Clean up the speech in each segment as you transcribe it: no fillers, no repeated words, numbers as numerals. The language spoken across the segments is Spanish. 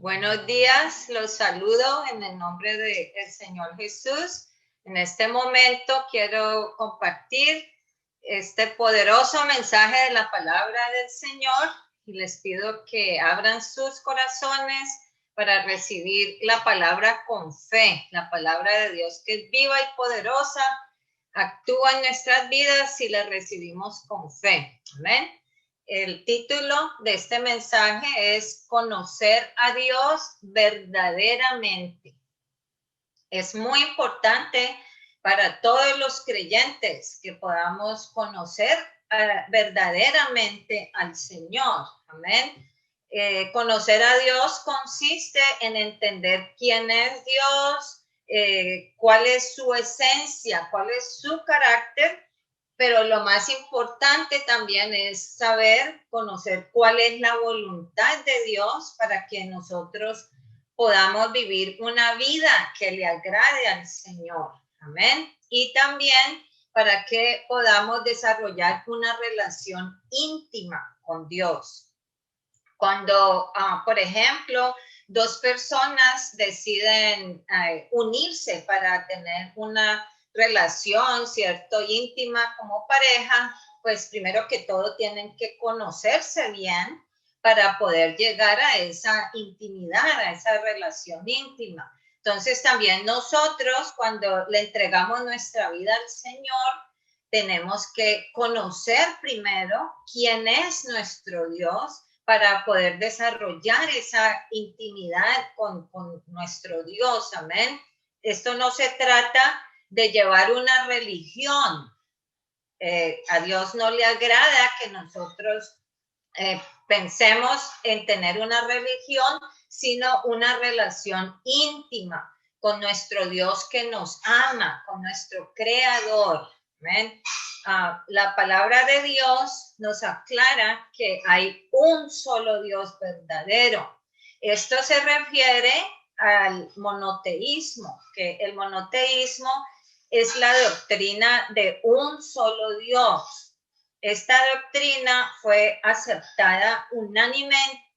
Buenos días, los saludo en el nombre del Señor Jesús. En este momento quiero compartir este poderoso mensaje de la palabra del Señor y les pido que abran sus corazones para recibir la palabra con fe, la palabra de Dios que es viva y poderosa, actúa en nuestras vidas si la recibimos con fe. Amén. El título de este mensaje es Conocer a Dios verdaderamente. Es muy importante para todos los creyentes que podamos conocer verdaderamente al Señor. Amén. Conocer a Dios consiste en entender quién es Dios, cuál es su esencia, cuál es su carácter, pero lo más importante también es saber, conocer cuál es la voluntad de Dios para que nosotros podamos vivir una vida que le agrade al Señor. Amén. Y también para que podamos desarrollar una relación íntima con Dios. Cuando, por ejemplo, dos personas deciden unirse para tener una relación, ¿cierto?, íntima como pareja, pues primero que todo tienen que conocerse bien para poder llegar a esa intimidad, a esa relación íntima. Entonces también nosotros cuando le entregamos nuestra vida al Señor, tenemos que conocer primero quién es nuestro Dios para poder desarrollar esa intimidad con nuestro Dios. Amén. Esto no se trata de llevar una religión. A Dios no le agrada que nosotros pensemos en tener una religión, sino una relación íntima con nuestro Dios que nos ama, con nuestro Creador. Amén. La palabra de Dios nos aclara que hay un solo Dios verdadero. Esto se refiere al monoteísmo, que el monoteísmo es la doctrina de un solo Dios. Esta doctrina fue aceptada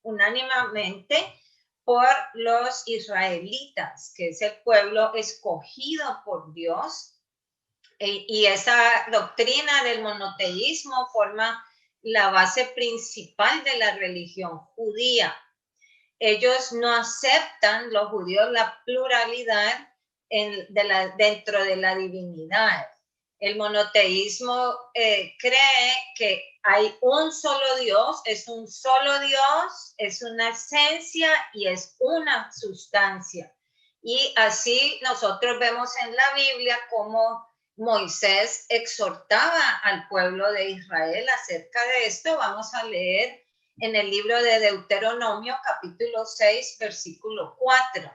unánimemente por los israelitas, que es el pueblo escogido por Dios. Y esa doctrina del monoteísmo forma la base principal de la religión judía. Ellos no aceptan, los judíos, la pluralidad dentro de la divinidad. El monoteísmo cree que hay un solo Dios, es un solo Dios, es una esencia y es una sustancia. Y así nosotros vemos en la Biblia cómo Moisés exhortaba al pueblo de Israel acerca de esto. Vamos a leer en el libro de Deuteronomio, capítulo 6, versículo 4.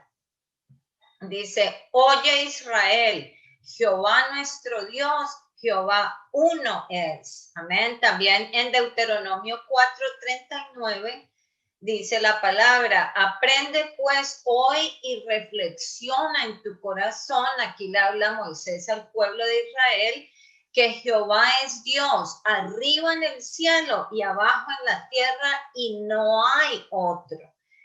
Dice: oye Israel, Jehová nuestro Dios, Jehová uno es. Amén. También en Deuteronomio 4:39 dice la palabra: aprende pues hoy y reflexiona en tu corazón. Aquí le habla Moisés al pueblo de Israel, que Jehová es Dios, arriba en el cielo y abajo en la tierra, y no hay otro.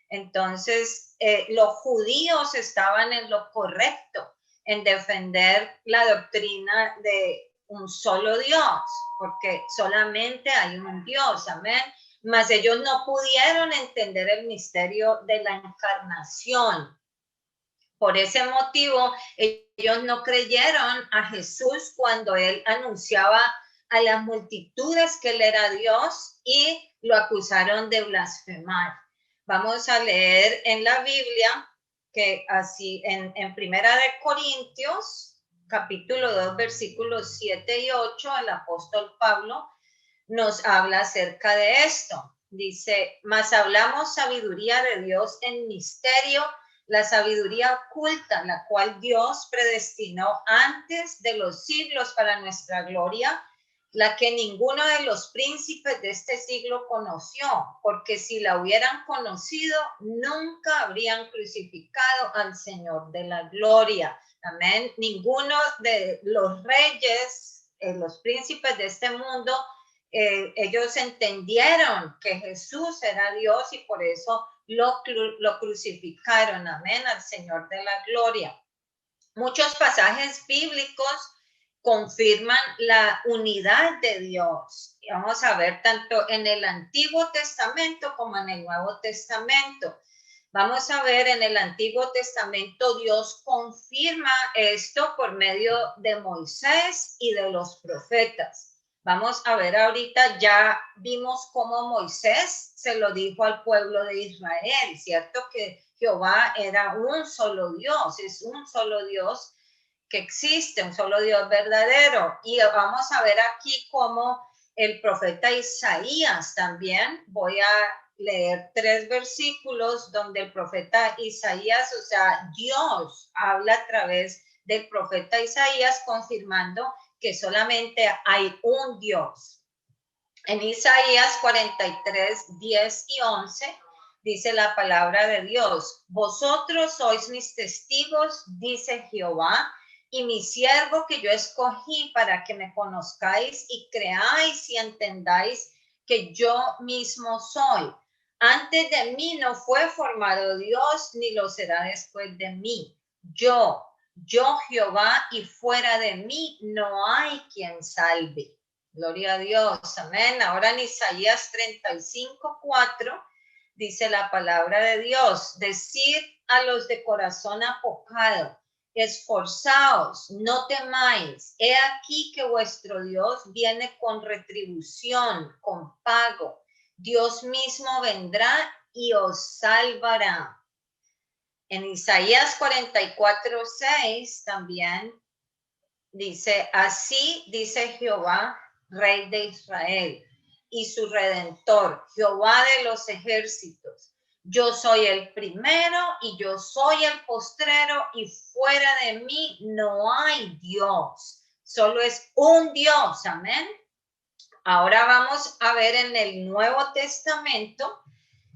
Entonces, los judíos estaban en lo correcto, en defender la doctrina de un solo Dios, porque solamente hay un Dios, amén. Mas ellos no pudieron entender el misterio de la encarnación. Por ese motivo, ellos no creyeron a Jesús cuando él anunciaba a las multitudes que él era Dios, y lo acusaron de blasfemar. Vamos a leer en la Biblia que así en Primera de Corintios, capítulo 2, versículos 7 y 8, el apóstol Pablo nos habla acerca de esto. Dice: mas hablamos sabiduría de Dios en misterio, la sabiduría oculta, la cual Dios predestinó antes de los siglos para nuestra gloria, la que ninguno de los príncipes de este siglo conoció, porque si la hubieran conocido, nunca habrían crucificado al Señor de la gloria. Amén. Ninguno de los reyes, los príncipes de este mundo, ellos entendieron que Jesús era Dios y por eso lo crucificaron, amén, al Señor de la gloria. Muchos pasajes bíblicos confirman la unidad de Dios. Y vamos a ver tanto en el Antiguo Testamento como en el Nuevo Testamento. Vamos a ver en el Antiguo Testamento Dios confirma esto por medio de Moisés y de los profetas. Vamos a ver ahorita, ya vimos cómo Moisés se lo dijo al pueblo de Israel, ¿cierto? Que Jehová era un solo Dios, es un solo Dios que existe, un solo Dios verdadero. Y vamos a ver aquí cómo el profeta Isaías también, voy a leer 3 versículos donde el profeta Isaías, o sea, Dios habla a través del profeta Isaías confirmando que solamente hay un Dios. En Isaías 43, 10 y 11 dice la palabra de Dios: vosotros sois mis testigos, dice Jehová, y mi siervo que yo escogí para que me conozcáis y creáis y entendáis que yo mismo soy. Antes de mí no fue formado Dios, ni lo será después de mí. Yo Jehová, y fuera de mí no hay quien salve. Gloria a Dios, amén. Ahora en Isaías 35, 4 dice la palabra de Dios: decid a los de corazón apocado, esforzaos, no temáis. He aquí que vuestro Dios viene con retribución, con pago. Dios mismo vendrá y os salvará. En Isaías 44, 6 también dice: así dice Jehová, Rey de Israel, y su Redentor, Jehová de los ejércitos: yo soy el primero y yo soy el postrero, y fuera de mí no hay Dios. Solo es un Dios, amén. Ahora vamos a ver en el Nuevo Testamento,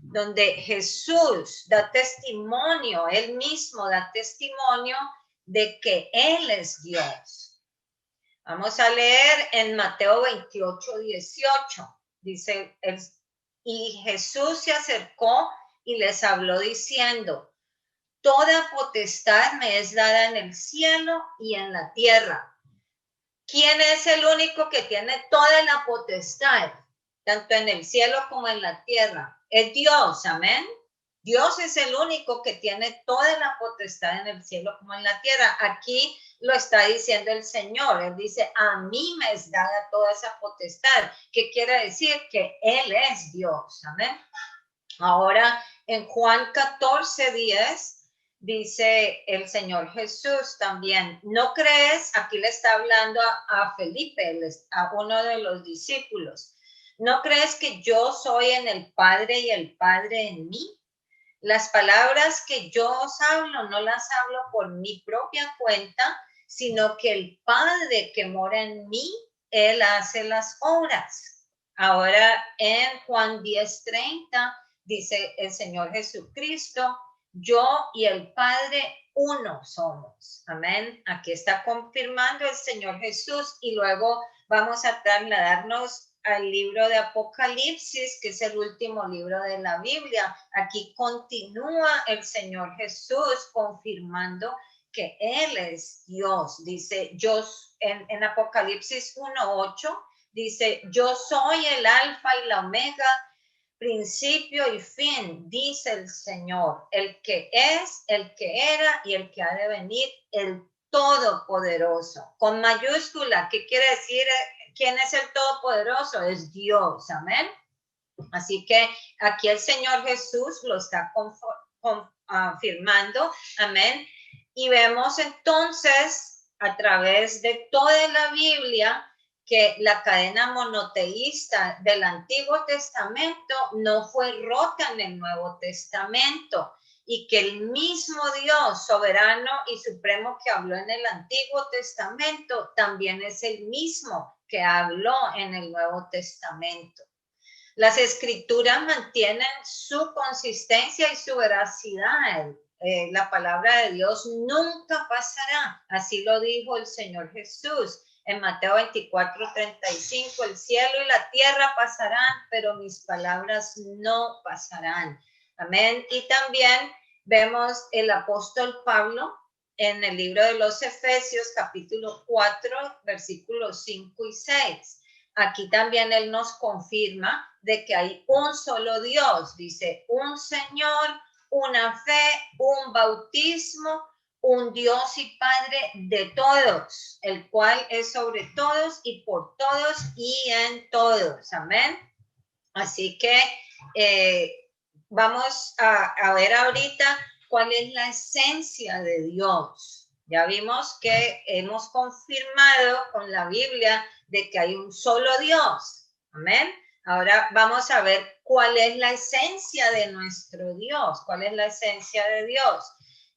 donde Jesús da testimonio, él mismo da testimonio de que Él es Dios. Vamos a leer en Mateo 28, 18. Dice, y Jesús se acercó y les habló diciendo: toda potestad me es dada en el cielo y en la tierra. ¿Quién es el único que tiene toda la potestad, tanto en el cielo como en la tierra? Es Dios, amén. Dios es el único que tiene toda la potestad en el cielo como en la tierra. Aquí lo está diciendo el Señor. Él dice: a mí me es dada toda esa potestad. ¿Qué quiere decir? Que Él es Dios, amén. Ahora en Juan 14, 10 dice el Señor Jesús también: ¿no crees? Aquí le está hablando a Felipe, a uno de los discípulos. ¿No crees que yo soy en el Padre y el Padre en mí? Las palabras que yo os hablo no las hablo por mi propia cuenta, sino que el Padre que mora en mí, Él hace las obras. Ahora en Juan 10:30 dice el Señor Jesucristo: yo y el Padre uno somos. Amén. Aquí está confirmando el Señor Jesús, y luego vamos a trasladarnos al libro de Apocalipsis, que es el último libro de la Biblia. Aquí continúa el Señor Jesús confirmando que Él es Dios. Dice, yo en Apocalipsis 1:8 dice: yo soy el alfa y la omega, principio y fin, dice el Señor, el que es, el que era y el que ha de venir, el Todopoderoso. Con mayúscula, ¿qué quiere decir? ¿Quién es el Todopoderoso? Es Dios, amén. Así que aquí el Señor Jesús lo está confirmando, amén. Y vemos entonces a través de toda la Biblia que la cadena monoteísta del Antiguo Testamento no fue rota en el Nuevo Testamento, y que el mismo Dios soberano y supremo que habló en el Antiguo Testamento también es el mismo que habló en el Nuevo Testamento. Las Escrituras mantienen su consistencia y su veracidad. La palabra de Dios nunca pasará. Así lo dijo el Señor Jesús. en Mateo 24:35, el cielo y la tierra pasarán, pero mis palabras no pasarán. Amén. Y también vemos el apóstol Pablo en el libro de los Efesios, capítulo 4, versículos 5 y 6. Aquí también él nos confirma de que hay un solo Dios. Dice, un Señor, una fe, un bautismo, un Dios y Padre de todos, el cual es sobre todos y por todos y en todos. Amén. Así que vamos a ver ahorita cuál es la esencia de Dios. Ya vimos que hemos confirmado con la Biblia de que hay un solo Dios. Amén. Ahora vamos a ver cuál es la esencia de nuestro Dios. ¿Cuál es la esencia de Dios?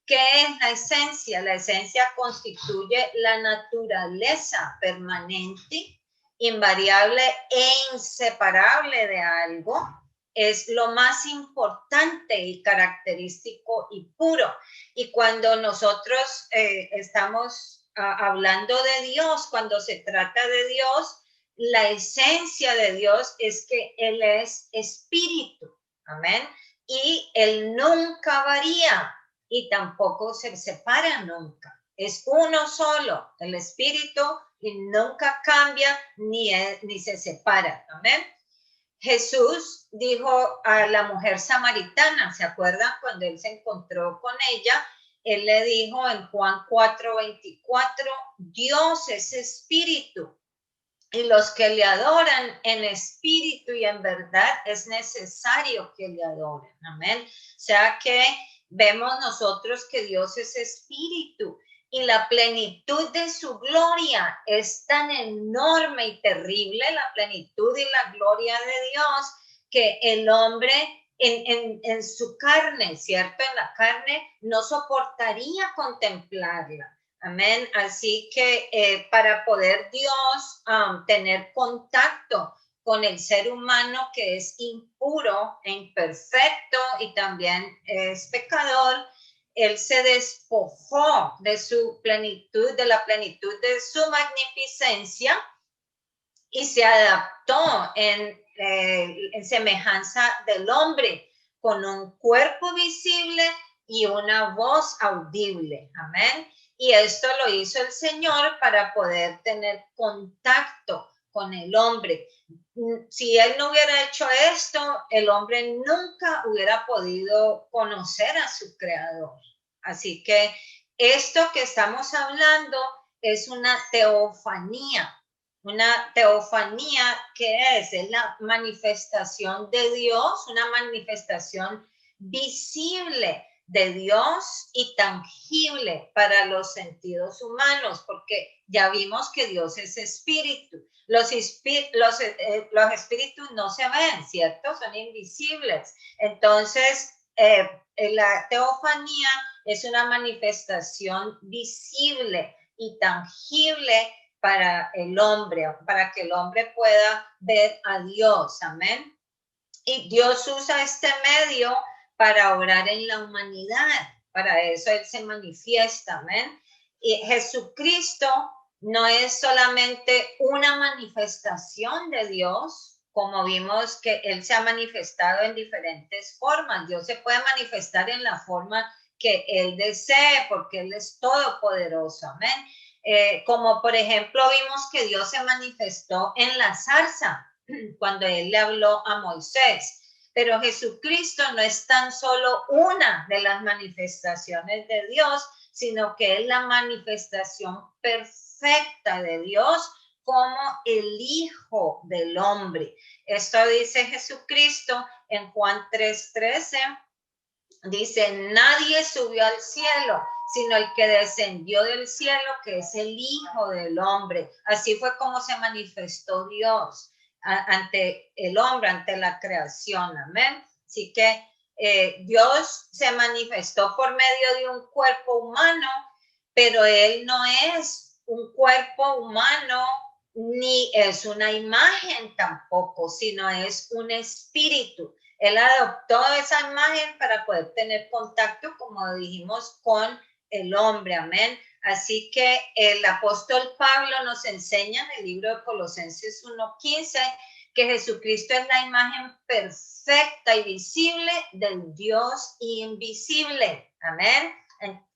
¿Qué es la esencia? La esencia constituye la naturaleza permanente, invariable e inseparable de algo. Es lo más importante y característico y puro. Y cuando nosotros estamos hablando de Dios, cuando se trata de Dios, la esencia de Dios es que Él es espíritu. Amén. Y Él nunca varía y tampoco se separa nunca. Es uno solo, el espíritu, y nunca cambia ni se separa. Amén. Jesús dijo a la mujer samaritana, ¿se acuerdan? Cuando él se encontró con ella, él le dijo en Juan 4:24, Dios es espíritu y los que le adoran en espíritu y en verdad es necesario que le adoren. Amén. O sea que vemos nosotros que Dios es espíritu y la plenitud de su gloria es tan enorme y terrible, la plenitud y la gloria de Dios, que el hombre en su carne, ¿cierto? En la carne no soportaría contemplarla. Amén. Así que para poder Dios tener contacto con el ser humano que es impuro e imperfecto y también es pecador, Él se despojó de su plenitud, de la plenitud de su magnificencia y se adaptó en semejanza del hombre, con un cuerpo visible y una voz audible. Amén. Y esto lo hizo el Señor para poder tener contacto con el hombre. Si Él no hubiera hecho esto, el hombre nunca hubiera podido conocer a su Creador. Así que esto que estamos hablando es una teofanía. Una teofanía, ¿qué es? Es la manifestación de Dios, una manifestación visible de Dios y tangible para los sentidos humanos, porque ya vimos que Dios es espíritu. Los espíritus no se ven, ¿cierto? Son invisibles. Entonces, la teofanía es una manifestación visible y tangible para el hombre, para que el hombre pueda ver a Dios. Amén. Y Dios usa este medio para obrar en la humanidad. Para eso Él se manifiesta. Amén. Y Jesucristo no es solamente una manifestación de Dios, como vimos que Él se ha manifestado en diferentes formas. Dios se puede manifestar en la forma que Él desee, porque Él es todopoderoso. Amén. Como por ejemplo vimos que Dios se manifestó en la zarza cuando Él le habló a Moisés. Pero Jesucristo no es tan solo una de las manifestaciones de Dios, sino que es la manifestación perfecta de Dios como el Hijo del Hombre. Esto dice Jesucristo en Juan 3:13. Dice, nadie subió al cielo, sino el que descendió del cielo, que es el Hijo del Hombre. Así fue como se manifestó Dios ante el hombre, ante la creación. Amén. Así que Dios se manifestó por medio de un cuerpo humano, pero Él no es un cuerpo humano ni es una imagen tampoco, sino es un espíritu. Él adoptó esa imagen para poder tener contacto, como dijimos, con el hombre. Amén. Así que el apóstol Pablo nos enseña en el libro de Colosenses 1:15 que Jesucristo es la imagen perfecta y visible del Dios invisible. Amén.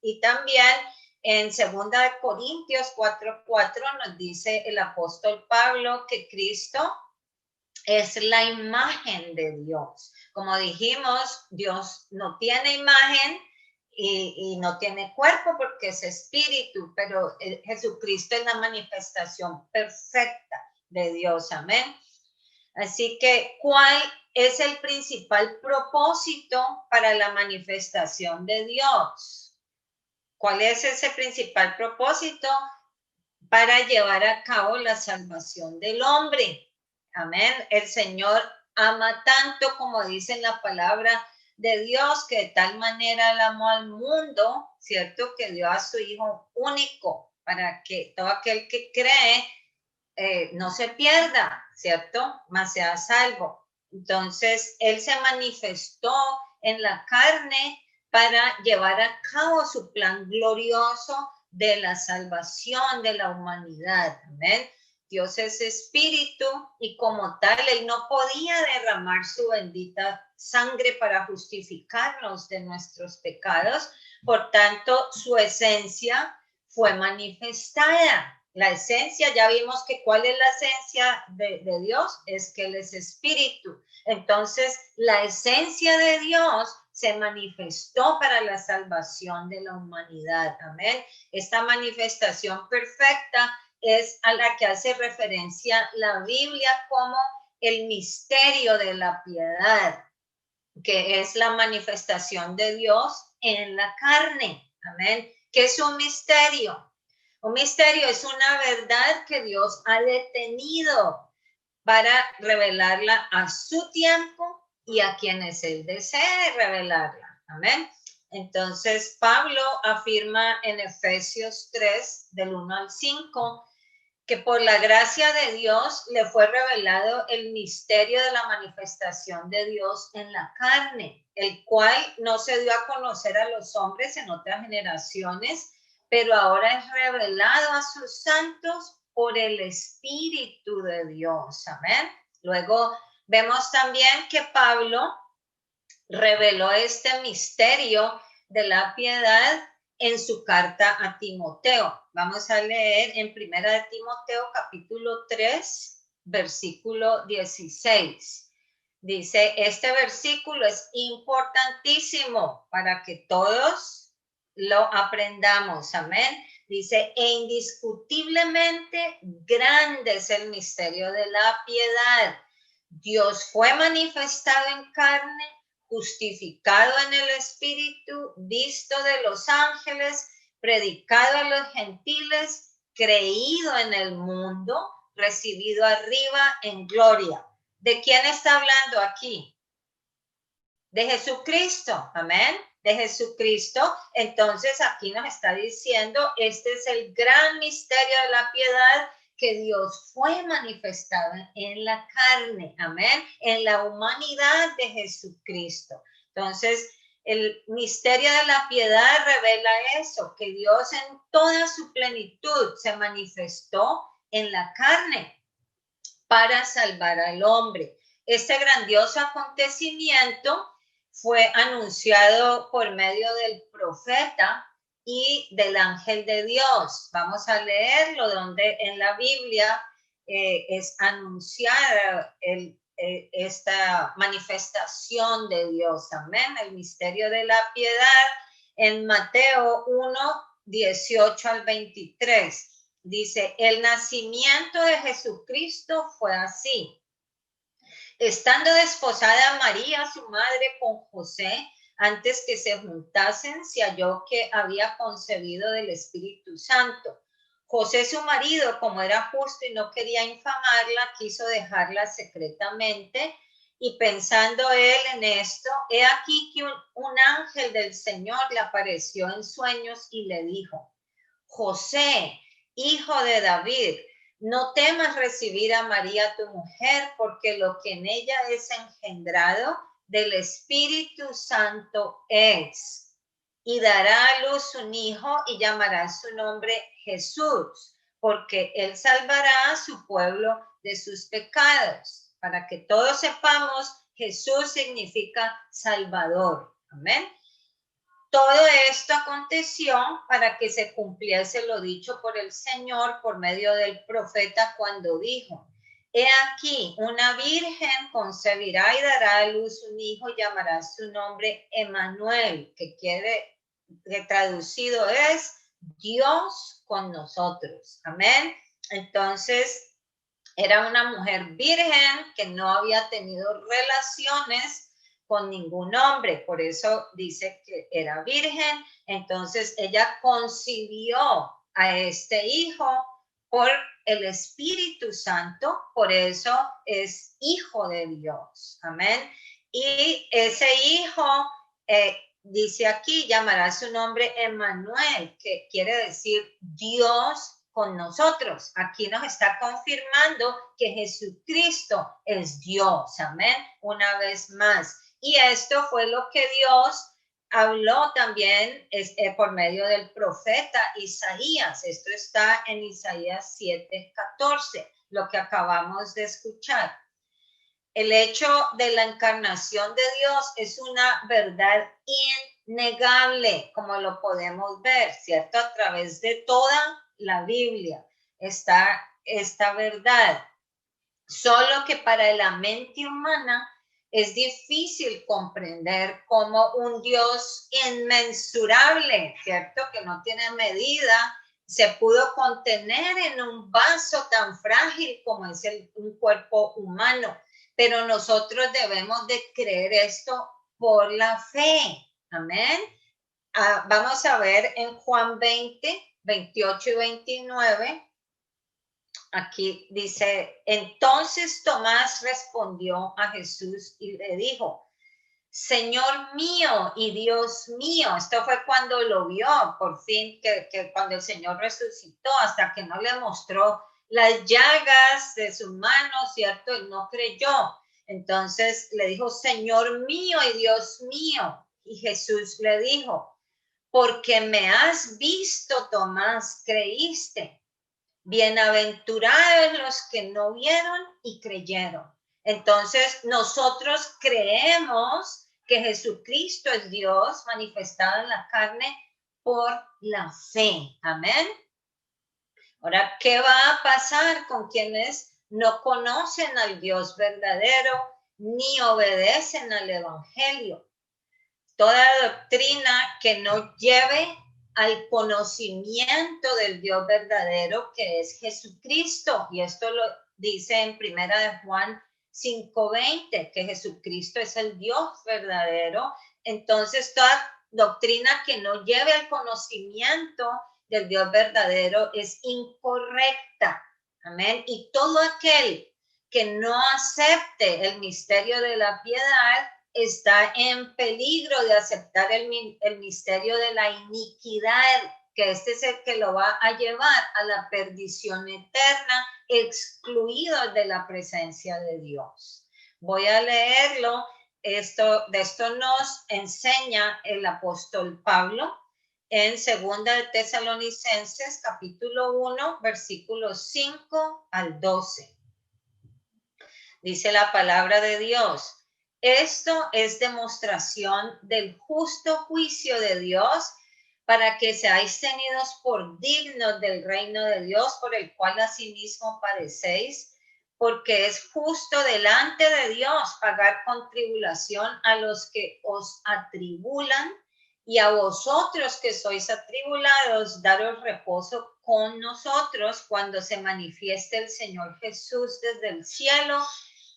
Y también en 2 Corintios 4:4 nos dice el apóstol Pablo que Cristo es la imagen de Dios. Como dijimos, Dios no tiene imagen y no tiene cuerpo porque es espíritu, pero Jesucristo es la manifestación perfecta de Dios. Amén. Así que, ¿cuál es el principal propósito para la manifestación de Dios? ¿Cuál es ese principal propósito? Para llevar a cabo la salvación del hombre. Amén. El Señor ama tanto, como dice en la palabra de Dios, que de tal manera él amó al mundo, ¿cierto? Que dio a su Hijo único para que todo aquel que cree no se pierda, ¿cierto? Mas sea salvo. Entonces, él se manifestó en la carne para llevar a cabo su plan glorioso de la salvación de la humanidad. Amén. Dios es espíritu y como tal, él no podía derramar su bendita sangre para justificarnos de nuestros pecados. Por tanto, su esencia fue manifestada. La esencia, ya vimos que cuál es la esencia de Dios, es que Él es espíritu. Entonces, la esencia de Dios se manifestó para la salvación de la humanidad. Amén. Esta manifestación perfecta es a la que hace referencia la Biblia como el misterio de la piedad, que es la manifestación de Dios en la carne. Amén. ¿Qué es un misterio? Un misterio es una verdad que Dios ha detenido para revelarla a su tiempo y a quienes Él desee revelarla. Amén. Entonces, Pablo afirma en Efesios 3, del 1 al 5, que por la gracia de Dios le fue revelado el misterio de la manifestación de Dios en la carne, el cual no se dio a conocer a los hombres en otras generaciones, pero ahora es revelado a sus santos por el Espíritu de Dios. Amén. Luego vemos también que Pablo reveló este misterio de la piedad en su carta a Timoteo. Vamos a leer en Primera de Timoteo capítulo 3, versículo 16. Dice, este versículo es importantísimo para que todos lo aprendamos. Amén. Dice, e indiscutiblemente grande es el misterio de la piedad. Dios fue manifestado en carne, justificado en el Espíritu, visto de los ángeles, predicado a los gentiles, creído en el mundo, recibido arriba en gloria. ¿De quién está hablando aquí? De Jesucristo, amén, de Jesucristo. Entonces aquí nos está diciendo, este es el gran misterio de la piedad, que Dios fue manifestado en la carne, amén, en la humanidad de Jesucristo. Entonces, el misterio de la piedad revela eso, que Dios en toda su plenitud se manifestó en la carne para salvar al hombre. Este grandioso acontecimiento fue anunciado por medio del profeta y del ángel de Dios. Vamos a leerlo donde en la Biblia es anunciada esta manifestación de Dios. Amén. El misterio de la piedad en Mateo 1, 18 al 23. Dice, el nacimiento de Jesucristo fue así. Estando desposada María, su madre, con José, antes que se juntasen, se halló que había concebido del Espíritu Santo. José, su marido, como era justo y no quería infamarla, quiso dejarla secretamente. Y pensando él en esto, he aquí que un ángel del Señor le apareció en sueños y le dijo, José, hijo de David, no temas recibir a María tu mujer, porque lo que en ella es engendrado del Espíritu Santo es. y dará a luz un hijo y llamará su nombre Jesús, porque él salvará a su pueblo de sus pecados. Para que todos sepamos, Jesús significa Salvador. Amén. Todo esto aconteció para que se cumpliese lo dicho por el Señor por medio del profeta cuando dijo: He aquí, una virgen concebirá y dará a luz un hijo y llamará su nombre Emmanuel, que traducido es Dios con nosotros. Amén. Entonces, era una mujer virgen que no había tenido relaciones con ningún hombre, por eso dice que era virgen. Entonces ella concibió a este hijo por el Espíritu Santo, por eso es hijo de Dios. Amén. Y ese hijo, dice aquí, llamará su nombre Emmanuel, que quiere decir Dios con nosotros. Aquí nos está confirmando que Jesucristo es Dios. Amén. Una vez más. Y esto fue lo que Dios habló también por medio del profeta Isaías. Esto está en Isaías 7:14, lo que acabamos de escuchar. El hecho de la encarnación de Dios es una verdad innegable, como lo podemos ver, ¿cierto? A través de toda la Biblia está esta verdad. Solo que para la mente humana es difícil comprender cómo un Dios inmensurable, ¿cierto? Que no tiene medida, se pudo contener en un vaso tan frágil como es un cuerpo humano. Pero nosotros debemos de creer esto por la fe. Amén. Vamos a ver en Juan 20, 28 y 29. Aquí dice: entonces Tomás respondió a Jesús y le dijo: Señor mío y Dios mío. Esto fue cuando lo vio, por fin, que cuando el Señor resucitó, hasta que no le mostró las llagas de sus manos, ¿cierto? Él no creyó. Entonces le dijo: Señor mío y Dios mío. Y Jesús le dijo: porque me has visto, Tomás, creíste. Bienaventurados los que no vieron y creyeron. Entonces nosotros creemos que Jesucristo es Dios manifestado en la carne por la fe. Amén. Ahora, ¿qué va a pasar con quienes no conocen al Dios verdadero ni obedecen al Evangelio? Toda doctrina que no lleve al conocimiento del Dios verdadero, que es Jesucristo. Y esto lo dice en Primera de Juan 5:20, que Jesucristo es el Dios verdadero. Entonces, toda doctrina que no lleve al conocimiento del Dios verdadero es incorrecta. Amén. Y todo aquel que no acepte el misterio de la piedad está en peligro de aceptar el misterio de la iniquidad, que este es el que lo va a llevar a la perdición eterna, excluido de la presencia de Dios. Voy a leerlo. De esto nos enseña el apóstol Pablo en 2 de Tesalonicenses, capítulo 1, versículos 5 al 12. Dice la palabra de Dios: esto es demostración del justo juicio de Dios, para que seáis tenidos por dignos del reino de Dios, por el cual asimismo padecéis, porque es justo delante de Dios pagar con tribulación a los que os atribulan, y a vosotros que sois atribulados, daros reposo con nosotros cuando se manifieste el Señor Jesús desde el cielo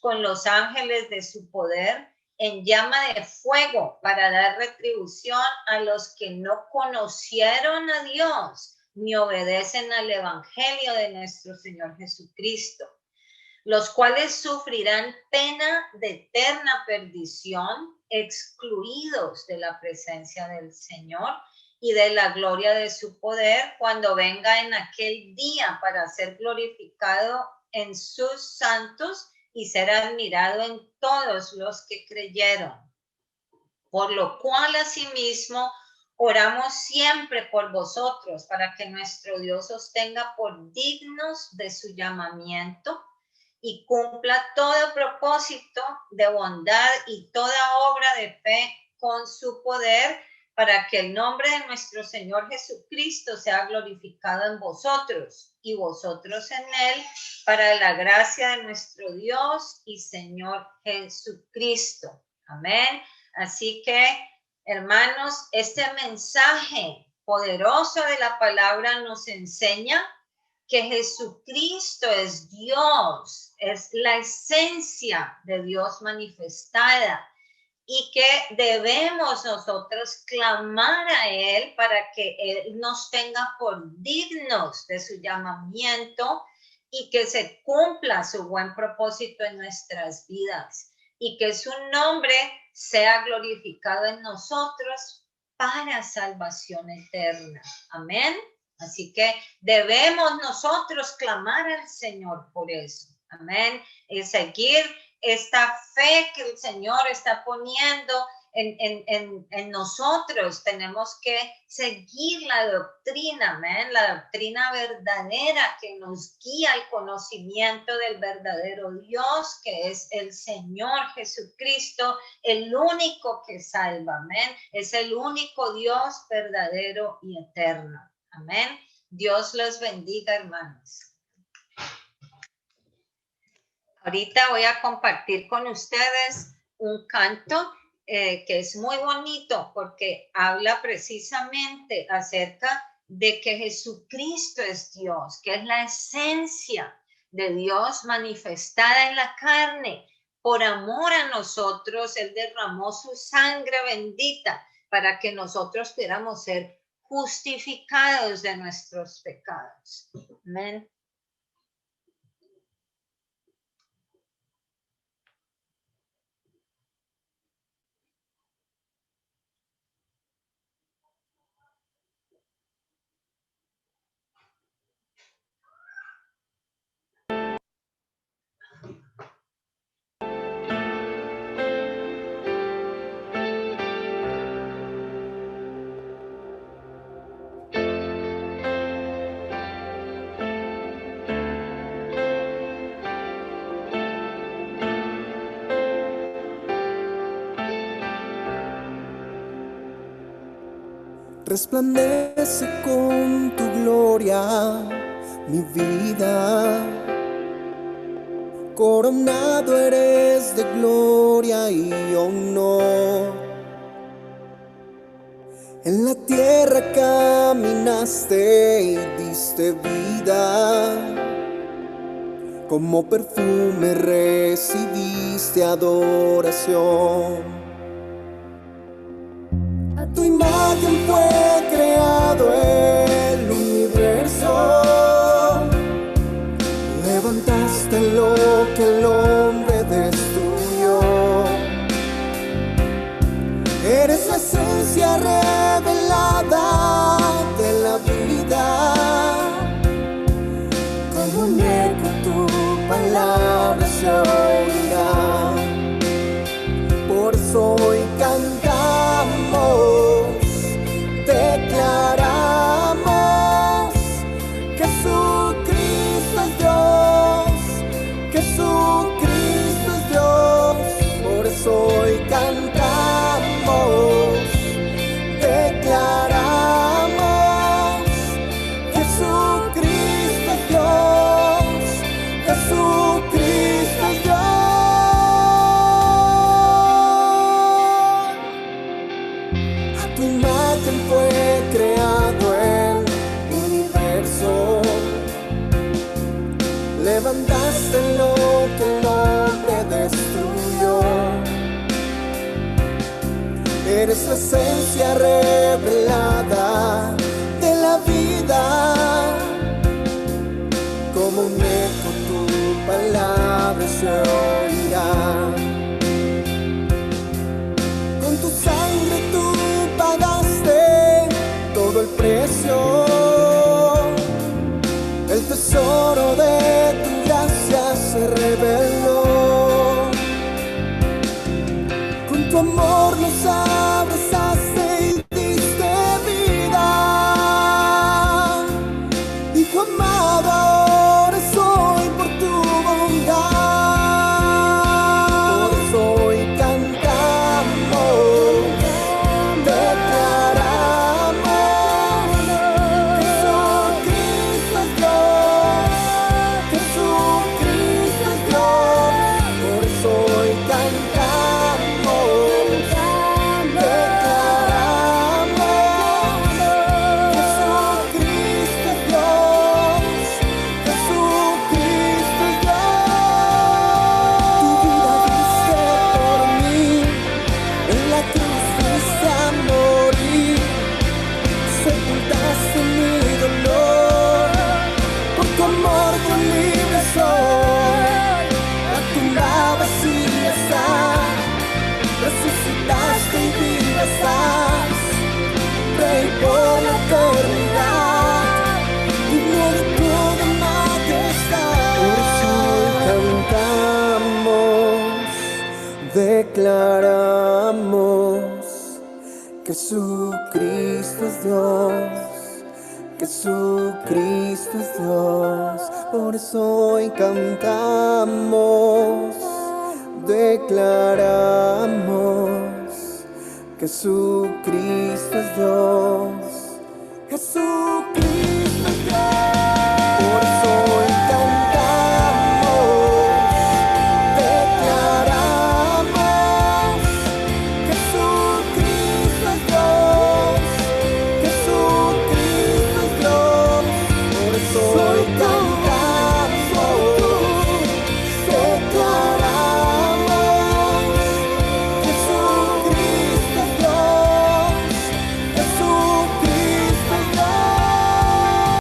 con los ángeles de su poder en llama de fuego, para dar retribución a los que no conocieron a Dios ni obedecen al evangelio de nuestro Señor Jesucristo, los cuales sufrirán pena de eterna perdición, excluidos de la presencia del Señor y de la gloria de su poder, cuando venga en aquel día para ser glorificado en sus santos y ser admirado en todos los que creyeron. Por lo cual asimismo Oramos siempre por vosotros para que nuestro Dios os tenga por dignos de su llamamiento y cumpla todo propósito de bondad y toda obra de fe con su poder, para que el nombre de nuestro Señor Jesucristo sea glorificado en vosotros y vosotros en él, para la gracia de nuestro Dios y Señor Jesucristo. Amén. Así que, hermanos, este mensaje poderoso de la palabra nos enseña que Jesucristo es Dios, es la esencia de Dios manifestada, y que debemos nosotros clamar a Él para que Él nos tenga por dignos de su llamamiento y que se cumpla su buen propósito en nuestras vidas y que su nombre sea glorificado en nosotros para salvación eterna. Amén. Así que debemos nosotros clamar al Señor por eso. Amén. Y seguir esta fe que el Señor está poniendo en nosotros. Tenemos que seguir la doctrina, amén, la doctrina verdadera que nos guía al conocimiento del verdadero Dios, que es el Señor Jesucristo, el único que salva, amén, es el único Dios verdadero y eterno, amén. Dios los bendiga, hermanos. Ahorita voy a compartir con ustedes un canto que es muy bonito porque habla precisamente acerca de que Jesucristo es Dios, que es la esencia de Dios manifestada en la carne. Por amor a nosotros, Él derramó su sangre bendita para que nosotros pudiéramos ser justificados de nuestros pecados. Amén. Resplandece con tu gloria mi vida, coronado eres de gloria y honor. En la tierra caminaste y diste vida, como perfume recibiste adoración. A tu imagen fue creado el universo, levantaste lo que el hombre destruyó. Eres la esencia revelada de la vida, como un eco tu palabra se oirá. Por eso hoy cantamos, declaramos: Jesucristo es Dios, Jesucristo es Dios. Por eso hoy cantamos, declaramos: Jesucristo es Dios, Jesucristo es Dios. Tu imagen fue creado el universo, levantaste lo que el hombre destruyó. Eres la esencia revelada de la vida, como un eco tu palabra se oirá. Con tu sangre tú pagaste todo el precio, el tesoro de tu gracia se reveló. Con tu amor nos abrazaste y diste declaramos que Jesucristo es Dios, que Jesucristo es Dios. Por eso hoy cantamos, declaramos que Jesucristo es Dios, Jesucristo es Dios.